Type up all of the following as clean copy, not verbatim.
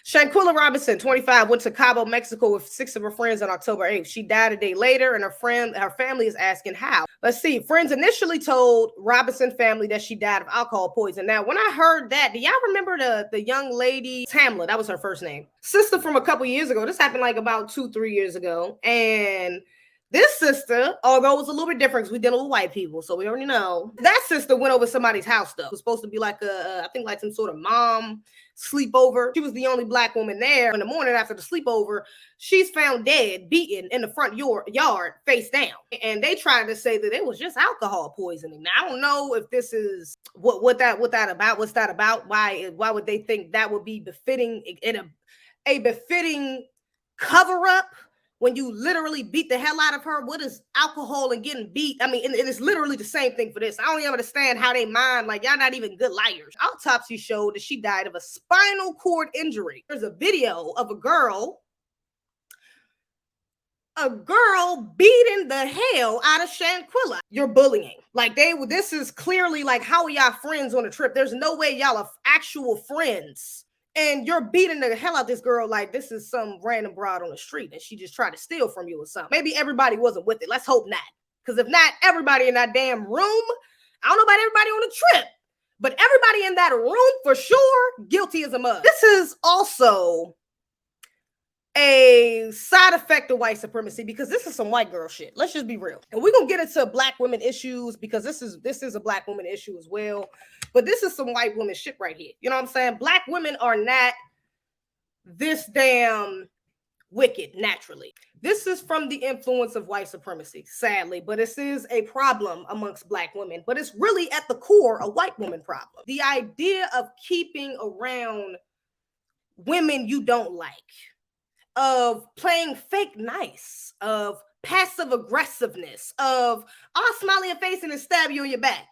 Shanquella Robinson, 25, went to Cabo, Mexico with 6 of her friends on October 8th. She died a day later, and her family is asking how. Let's see. Friends initially told Robinson family that she died of alcohol poison. Now, when I heard that, do y'all remember the young lady, Tamla? That was her first name. Sister from a couple years ago. This happened like about 2-3 years ago. And this sister, although it was a little bit different because we dealing with white people, so we already know. That sister went over somebody's house, though. It was supposed to be like I think like some sort of mom sleepover. She was the only black woman there. In the morning after the sleepover, she's found dead, beaten in the front yard, face down. And they tried to say that it was just alcohol poisoning. Now, I don't know if this is what's that about? Why would they think that would be befitting in a befitting cover-up? When you literally beat the hell out of her, what is alcohol and getting beat? I mean, and it's literally the same thing for this. I don't even understand how they mind, like, y'all not even good liars. Autopsy showed that she died of a spinal cord injury. There's a video of a girl beating the hell out of Shanquella. You're bullying. Like, this is clearly like, how are y'all friends on a trip? There's no way y'all are actual friends. And you're beating the hell out this girl like this is some random broad on the street and she just tried to steal from you or something. Maybe everybody wasn't with it. Let's hope not. Because if not, everybody in that damn room, I don't know about everybody on the trip, but everybody in that room for sure, guilty as a mug. This is also a side effect of white supremacy because this is some white girl shit. Let's just be real. And we're going to get into black women issues because this is a black woman issue as well. But this is some white woman shit right here. You know what I'm saying? Black women are not this damn wicked naturally. This is from the influence of white supremacy, sadly, but this is a problem amongst black women, but it's really at the core a white woman problem. The idea of keeping around women you don't like, of playing fake nice, of passive aggressiveness, of I'll smile in your face and then stab you in your back.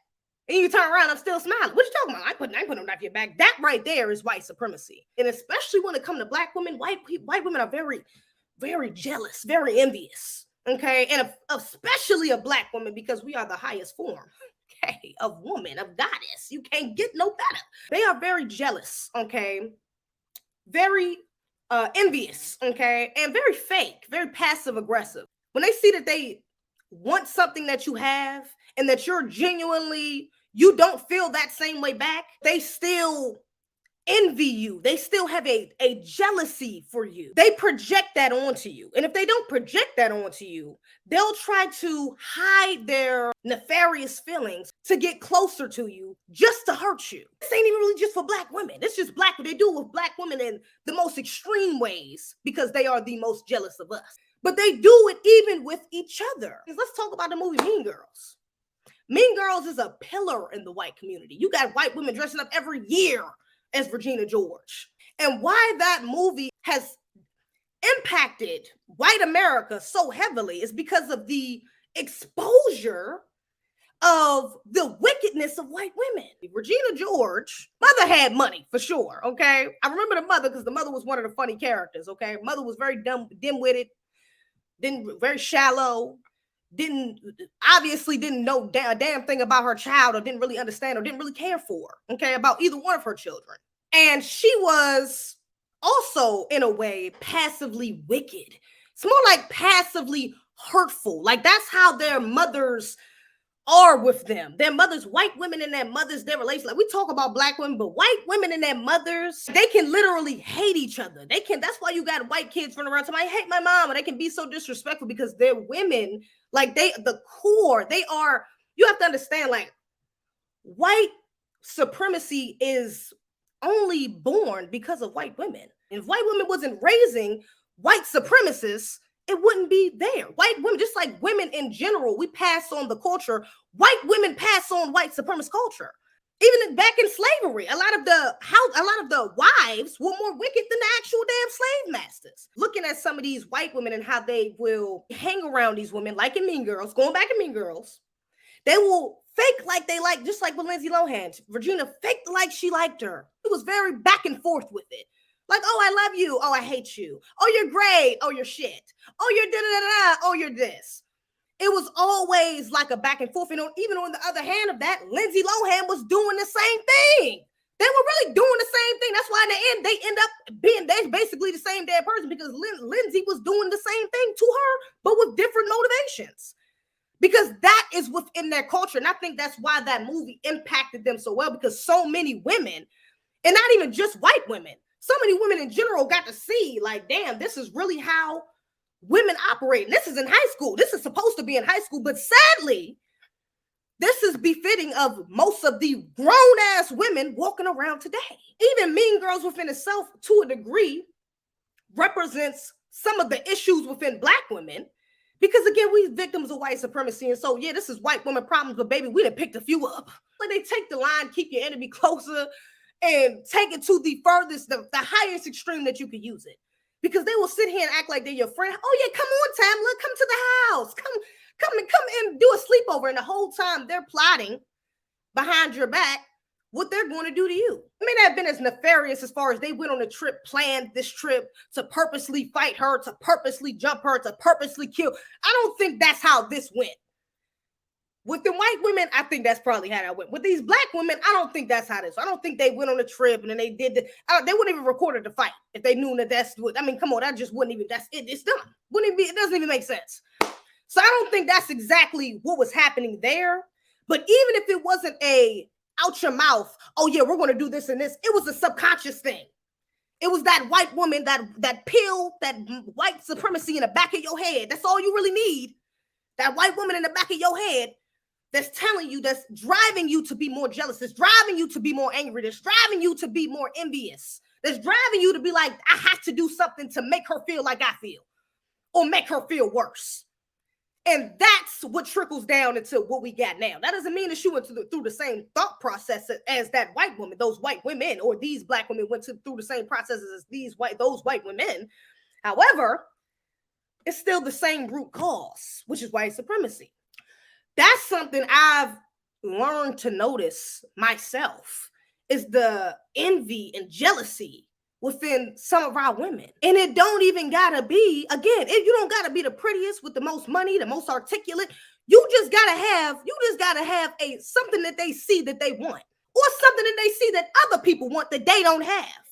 And you turn around, I'm still smiling. What you talking about? I ain't putting a knife in your back. That right there is white supremacy. And especially when it comes to black women, white women are very, very jealous, very envious. Okay. And especially a black woman, because we are the highest form, okay, of woman, of goddess. You can't get no better. They are very jealous, okay, very envious, okay, and very fake, very passive aggressive. When they see that they want something that you have and that you're genuinely, you don't feel that same way back, they still envy you. They still have a jealousy for you. They project that onto you. And if they don't project that onto you, they'll try to hide their nefarious feelings to get closer to you just to hurt you. This ain't even really just for black women. It's just black. They do it with black women in the most extreme ways because they are the most jealous of us. But they do it even with each other. Let's talk about the movie Mean Girls. Mean Girls is a pillar in the white community. You got white women dressing up every year as Regina George. And why that movie has impacted white America so heavily is because of the exposure of the wickedness of white women. Regina George, mother had money for sure, okay? I remember the mother because the mother was one of the funny characters, okay? Mother was very dim-witted, very shallow, obviously didn't know a damn thing about her child, or didn't really understand, or didn't really care for her, okay, about either one of her children. And she was also, in a way, passively wicked. It's more like passively hurtful. Like that's how their mothers are with them. Their mothers, white women and their mothers, their relations. Like we talk about black women, but white women and their mothers, they can literally hate each other. That's why you got white kids running around saying, I hate my mom. And they can be so disrespectful because they're women. Like the core, you have to understand, like white supremacy is only born because of white women. And if white women wasn't raising white supremacists, it wouldn't be there. White women, just like women in general, we pass on the culture. White women pass on white supremacist culture. Even back in slavery, a lot of the wives were more wicked than the actual damn slave masters. Looking at some of these white women and how they will hang around these women, like in Mean Girls, going back in Mean Girls, they will fake like they like, just like with Lindsay Lohan. Regina faked like she liked her. It was very back and forth with it. Like, oh, I love you. Oh, I hate you. Oh, you're great. Oh, you're shit. Oh, you're da-da-da-da. Oh, you're this. It was always like a back and forth. And even on the other hand of that, Lindsay Lohan was doing the same thing. They were really doing the same thing. That's why in the end, they end up being basically the same damn person, because Lindsay was doing the same thing to her, but with different motivations. Because that is within their culture. And I think that's why that movie impacted them so well, because so many women, and not even just white women, so many women in general got to see, like, damn, this is really how women operate. And this is in high school. This is supposed to be in high school. But sadly, this is befitting of most of the grown-ass women walking around today. Even Mean Girls within itself, to a degree, represents some of the issues within Black women. Because again, we victims of white supremacy. And so, yeah, this is white women problems, but baby, we done picked a few up. Like, they take the line, keep your enemy closer, and take it to the furthest, the highest extreme that you could use it. Because they will sit here and act like they're your friend. Oh yeah, come on, Tamla, come to the house. Come and do a sleepover. And the whole time they're plotting behind your back what they're going to do to you. It may not have been as nefarious as far as they went on a trip, planned this trip to purposely fight her, to purposely jump her, to purposely kill. I don't think that's how this went. With the white women, I think that's probably how that went. With these Black women, I don't think that's how this. I don't think they went on a trip and then they did they wouldn't even recorded the fight if they knew that that's what. I mean, come on, that just wouldn't even. That's it. It's done. Wouldn't it be? It doesn't even make sense. So I don't think that's exactly what was happening there. But even if it wasn't a out your mouth, oh yeah, we're going to do this and this, it was a subconscious thing. It was that white woman, that pill, that white supremacy in the back of your head. That's all you really need. That white woman in the back of your head that's telling you, that's driving you to be more jealous, that's driving you to be more angry, that's driving you to be more envious, that's driving you to be like, I have to do something to make her feel like I feel, or make her feel worse. And that's what trickles down into what we got now. That doesn't mean that she went through the same thought process as that white woman, those white women, or these Black women went through the same processes as those white women. However, it's still the same root cause, which is white supremacy. That's something I've learned to notice myself, is the envy and jealousy within some of our women. And it don't even gotta be, again, you don't gotta be the prettiest with the most money, the most articulate. You just gotta have something that they see that they want, or something that they see that other people want that they don't have.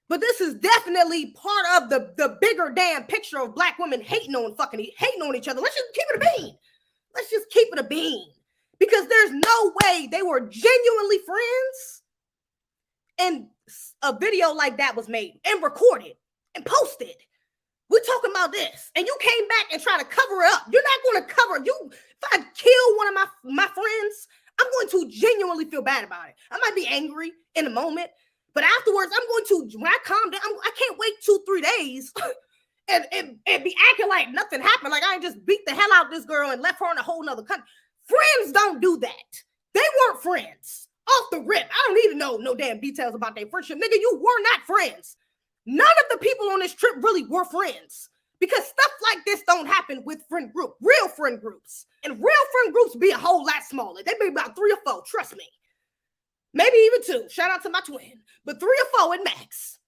But this is definitely part of the bigger damn picture of Black women hating on each other. Let's just keep it a bean. Let's just keep it a bean. Because there's no way they were genuinely friends and a video like that was made and recorded and posted. We're talking about this. And you came back and try to cover it up. You're not going to cover you. If I kill one of my friends, I'm going to genuinely feel bad about it. I might be angry in a moment, but afterwards, I'm going to, when I calm down, I can't wait 2-3 days and be acting like nothing happened. Like I just beat the hell out of this girl and left her in a whole nother country. Friends don't do that. They weren't friends. Off the rip. I don't need to know no damn details about their friendship. Nigga, you were not friends. None of the people on this trip really were friends. Because stuff like this don't happen with real friend groups. And real friend groups be a whole lot smaller. They be about 3 or 4, trust me. Maybe even 2. Shout out to my twin. But 3 or 4 at max.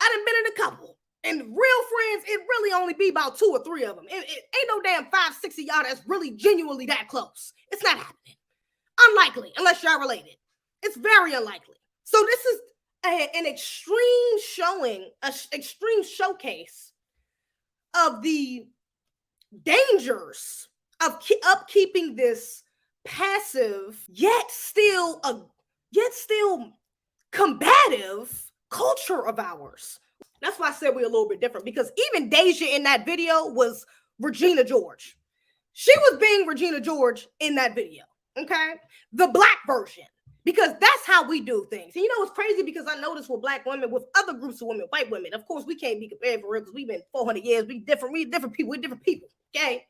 I done been in a couple. And real friends, it really only be about 2 or 3 of them. It ain't no damn 5, 6 of y'all that's really genuinely that close. It's not happening. Unlikely, unless y'all related. It's very unlikely. So this is an extreme showcase of the dangers of upkeeping this passive, yet still combative culture of ours. That's why I said we're a little bit different, because even Deja in that video was Regina George. She was being Regina George in that video, okay? The Black version. Because that's how we do things. And you know, it's crazy because I noticed with Black women, with other groups of women, white women, of course, we can't be compared for real because we've been 400 years. We're different people, okay?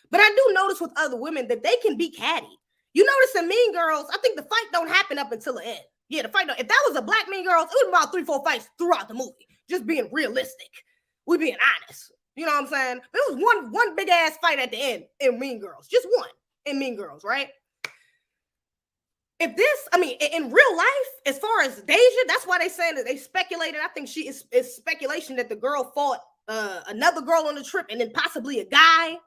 But I do notice with other women that they can be catty. You notice in Mean Girls, I think the fight don't happen up until the end. Yeah, the fight don't. If that was a Black Mean Girls, it was about 3-4 fights throughout the movie. Just being realistic. We being honest. You know what I'm saying? It was one big ass fight at the end in Mean Girls. Just one in Mean Girls, right? If this, I mean, in real life, as far as Deja, that's why they saying that they speculated. I think it's speculation that the girl fought another girl on the trip and then possibly a guy.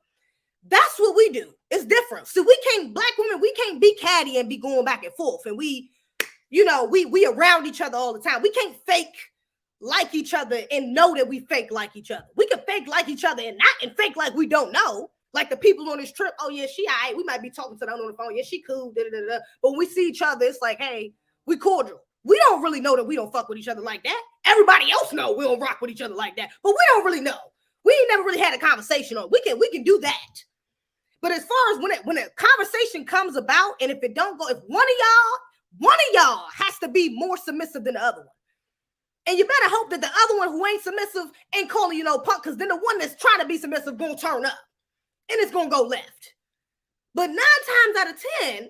That's what we do. It's different. So Black women, we can't be catty and be going back and forth. And you know, we around each other all the time. We can't fake like each other and know that we fake like each other. We can fake like each other and fake like we don't know. Like the people on this trip, oh yeah, she all right. We might be talking to them on the phone. Yeah, she cool. Da, da, da, da. But when we see each other, it's like, hey, we cordial. We don't really know that we don't fuck with each other like that. Everybody else know we don't rock with each other like that. But we don't really know. We ain't never really had a conversation on. We can do that. But as far as when a conversation comes about, and if it don't go, if one of y'all has to be more submissive than the other one. And you better hope that the other one who ain't submissive ain't calling you no punk, because then the one that's trying to be submissive gonna turn up. And it's going to go left. But 9 times out of 10,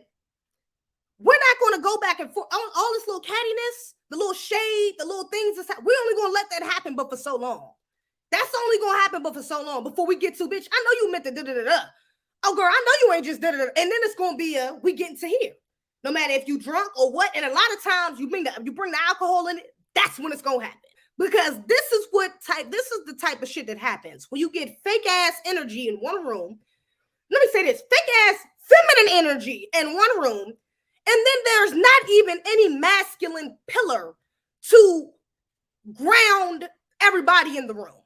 we're not going to go back and forth. All this little cattiness, the little shade, the little things, we're only going to let that happen but for so long. That's only going to happen but for so long before we get to, bitch, I know you meant to da-da-da-da. Oh, girl, I know you ain't just da-da-da. And then it's going to be we getting to here. No matter if you drunk or what. And a lot of times you bring the alcohol in it, that's when it's going to happen. Because this is the type of shit that happens when you get fake ass energy in one room. Let me say this, fake ass feminine energy in one room. And then there's not even any masculine pillar to ground everybody in the room.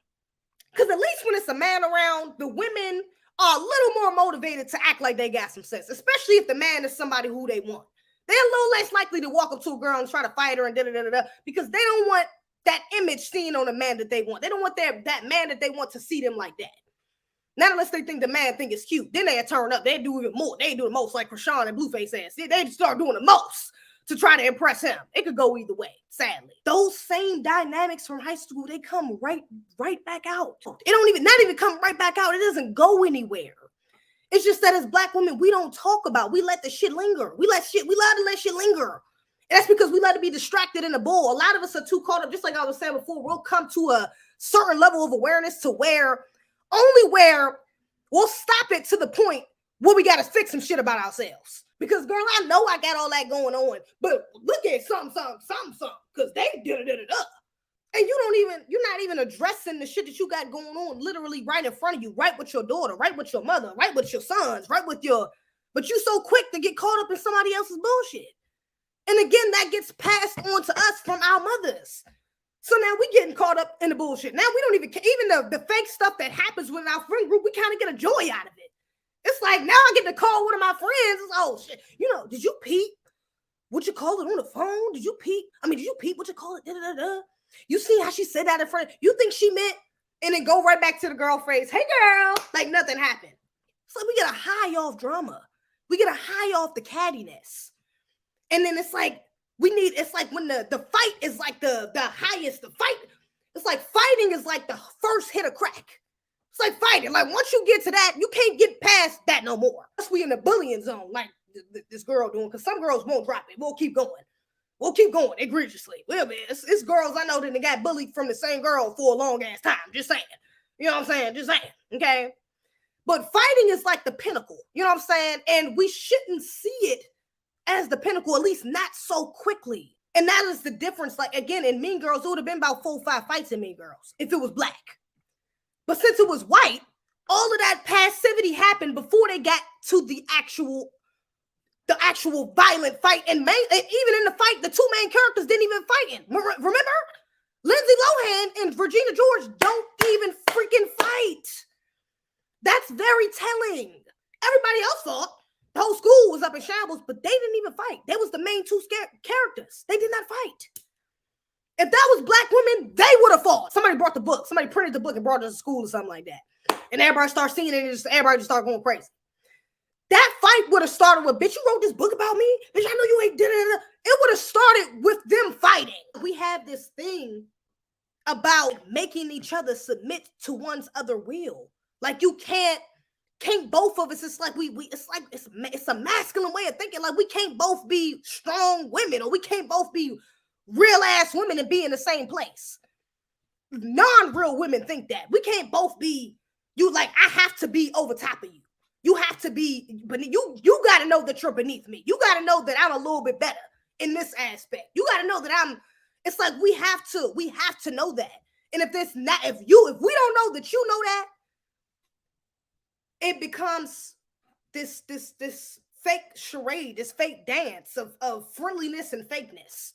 Because at least when it's a man around, the women are a little more motivated to act like they got some sense, especially if the man is somebody who they want. They're a little less likely to walk up to a girl and try to fight her and da-da-da-da-da, because they don't want that image seen on a man that they want. They don't want that man that they want to see them like that. Not unless they think the man think it's cute. Then they turn up. They do even more. They do the most like Krishan and Blueface ass. They start doing the most to try to impress him. It could go either way, sadly. Those same dynamics from high school, they come right back out. It not even come right back out. It doesn't go anywhere. It's just that as Black women, we don't talk about. We let the shit linger. We love to let shit linger. And that's because we let it be distracted in the bull. A lot of us are too caught up, just like I was saying before. We'll come to a certain level of awareness to where we'll stop it to the point where we got to fix some shit about ourselves. Because, girl, I know I got all that going on, but look at something, because they did. And you're not even addressing the shit that you got going on literally right in front of you, right with your daughter, right with your mother, right with your sons, but you so quick to get caught up in somebody else's bullshit. And again, that gets passed on to us from our mothers. So now we getting caught up in the bullshit. Now we don't even care. Even the fake stuff that happens with our friend group, we kind of get a joy out of it. It's like now I get to call one of my friends. It's, oh shit, did you peep what you call it on the phone? Did you peep what you call it? Da-da-da-da. You see how she said that in front? You think she meant? And then go right back to the girl phrase, hey girl, like nothing happened. So we get a high off drama. We get a high off the cattiness. And then it's like it's like when the fight is like the highest, it's like fighting is like the first hit of crack. It's like fighting. Like once you get to that, you can't get past that no more. Unless we in the bullying zone, like this girl doing, because some girls won't drop it. We'll keep going. We'll keep going egregiously. Well, man, it's girls I know that got bullied from the same girl for a long ass time. Just saying. You know what I'm saying? Just saying. Okay. But fighting is like the pinnacle. You know what I'm saying? And we shouldn't see it as the pinnacle, at least not so quickly. And that is the difference. Like, again, in Mean Girls, it would have been about 4 or 5 fights in Mean Girls if it was black. But since it was white, all of that passivity happened before they got to the actual violent fight. And even in the fight, the 2 main characters didn't even fight. Remember? Lindsay Lohan and Regina George don't even freaking fight. That's very telling. Everybody else thought the whole school was up in shambles, but they didn't even fight. They was the main 2 characters. They did not fight. If that was black women, they would have fought. Somebody brought the book. Somebody printed the book and brought it to school or something like that. And everybody started seeing it, and everybody just started going crazy. That fight would have started with, bitch, you wrote this book about me? Bitch, I know you ain't did it. It would have started with them fighting. We have this thing about making each other submit to one's other will. Like you can't both of us. It's like it's a masculine way of thinking. Like we can't both be strong women, or we can't both be real ass women and be in the same place. Non-real women think that. We can't both be, you like, I have to be over top of you. You have to be, but you got to know that you're beneath me. You got to know that I'm a little bit better in this aspect. You got to know that it's like we have to know that. And if we don't know that you know that, it becomes this fake charade, this fake dance of friendliness and fakeness.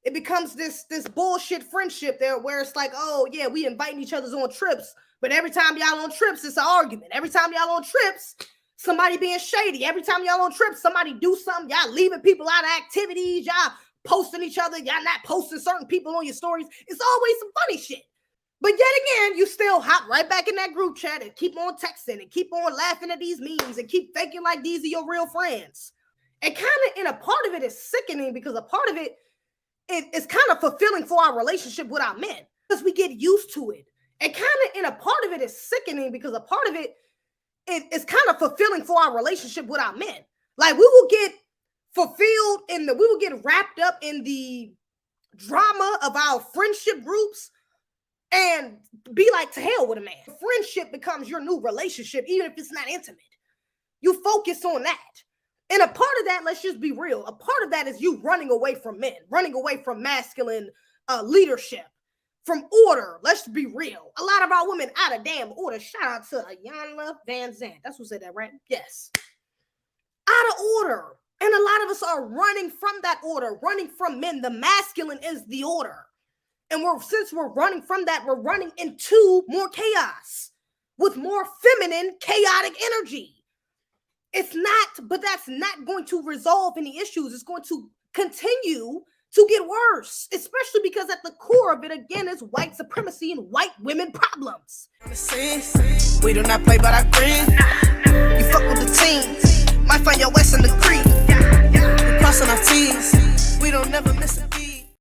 It becomes this bullshit friendship there where it's like, oh yeah, we inviting each other on trips, but every time y'all on trips, it's an argument. Every time y'all on trips, somebody being shady. Every time y'all on trips, somebody do something. Y'all leaving people out of activities. Y'all posting each other. Y'all not posting certain people on your stories. It's always some funny shit. But yet again, you still hop right back in that group chat and keep on texting and keep on laughing at these memes and keep faking like these are your real friends. And kind of, in a part of it is sickening because a part of it is kind of fulfilling for our relationship with our men because we get used to it. And kind of, in a part of it is sickening because a part of it is kind of fulfilling for our relationship with our men. Like, we will get fulfilled we will get wrapped up in the drama of our friendship groups and be like, to hell with a man. Friendship becomes your new relationship, even if it's not intimate. You focus on that. And a part of that, let's just be real, a part of that is you running away from men, running away from masculine leadership, from order. Let's be real. A lot of our women out of damn order. Shout out to Ayanla Van Zandt. That's who said that, right? Yes. Out of order. And a lot of us are running from that order, running from men. The masculine is the order. And since we're running from that, we're running into more chaos with more feminine, chaotic energy. But that's not going to resolve any issues. It's going to continue to get worse, especially because at the core of it, again, is white supremacy and white women problems. We do not play by our green. You fuck with the team. Might find your West in the creek. We crossing our T's. We don't never miss it.